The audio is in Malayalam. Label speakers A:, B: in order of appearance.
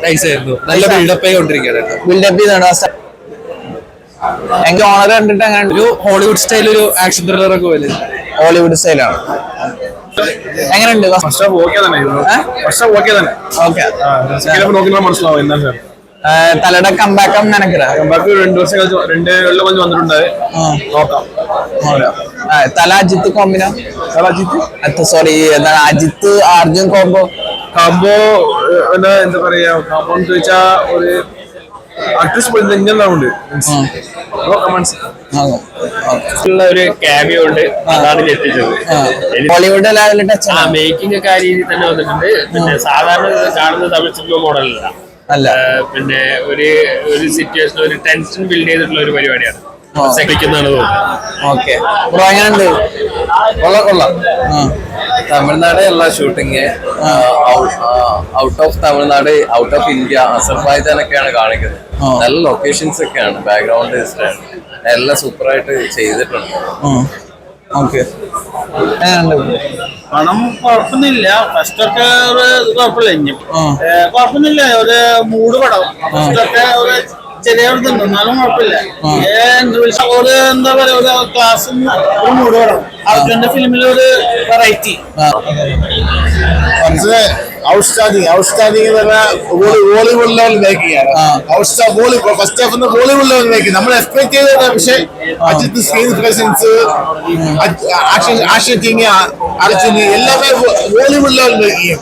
A: നൈസ് ആയിരുന്നു. നല്ല ബിൽഡപ്പ് ആയിക്കൊണ്ടിരിക്കുകയാണ്.
B: ബിൽഡപ്പ് ചെയ്താണ്. എനിക്ക് ഓണർ കണ്ടിട്ട് അങ്ങനെ
A: ഒരു ഹോളിവുഡ് സ്റ്റൈൽ ഒരു ആക്ഷൻ ത്രില്ലർ ഒക്കെ പോലെ.
B: ഹോളിവുഡ് സ്റ്റൈലാണ്. എങ്ങനെയുണ്ട്? തലയുടെ കമ്പാക്കം നിനക്ക്
A: 2 വർഷം കളിച്ച് 2 കൊല്ലം കൊണ്ട് വന്നിട്ടുണ്ട്. നോക്കാം.
B: തല അജിത്ത് കോമ്പിനോ? സോറി, എന്താണ് അജിത്ത് അർജുൻ കോംബോ?
A: എന്താ പറയാ, കോമ്പോ എന്ന് ചോദിച്ചാ ഒരു ആർട്ടിസ്റ്റ് പോലെ ഉണ്ട്. ഒരു ക്യാമിയോ ഉണ്ട്, അതാണ് എത്തിച്ചത്.
B: ബോളിവുഡ് ലെവലിൽ ടച്ച്
A: മേക്കിംഗ് ഒക്കെ ആ രീതിയിൽ തന്നെ വന്നിട്ടുണ്ട്. പിന്നെ സാധാരണ കാണുന്ന തമിഴ് സിനിമ മോഡലല്ല. പിന്നെ ഒരു സിറ്റുവേഷൻ, ഒരു ടെൻഷൻ ബിൽഡ് ചെയ്തിട്ടുള്ള ഒരു പരിപാടിയാണ്. കൊള്ളാം. തമിഴ്നാട് അല്ല shooting, out of Tamil Nadu, out of India, അസർബൈജാനൊക്കെയാണ് കാണിക്കുന്നത്. നല്ല ലൊക്കേഷൻസ് ഒക്കെയാണ്, ബാക്ക്ഗ്രൗണ്ട് എല്ലാം സൂപ്പറായിട്ട് ചെയ്തിട്ടുണ്ട്.
C: പണം കുഴപ്പമൊന്നുമില്ല, ഫസ്റ്റ് ഒക്കെ ഒരു കുഴപ്പമില്ല, ഇനി കുഴപ്പമൊന്നുമില്ല. ഒരു മൂഡ് പടം ഫസ്റ്റൊക്കെ ഒരു ചെറിയ എന്നാലും കുഴപ്പമില്ല. ഒരു എന്താ പറയാ, ഒരു ക്ലാസ് ഒരു മൂഡ് പടം. അർജുന്റെ ഫിലിമിൽ ഒരു വെറൈറ്റി. ഔട്ട്സ്റ്റാൻഡിംഗ് എന്ന് പറഞ്ഞാൽ വോളിവുഡ് ലെവൽ മേക്കിംഗ് ആണ്. First half Hollywood level making നമ്മൾ എക്സ്പെക്ട് ചെയ്ത. പക്ഷേ Ajith screen presence, action king അർജുന് എല്ലാമേ വോളിവുഡ് ലെവൽ മേക്കിംഗ്.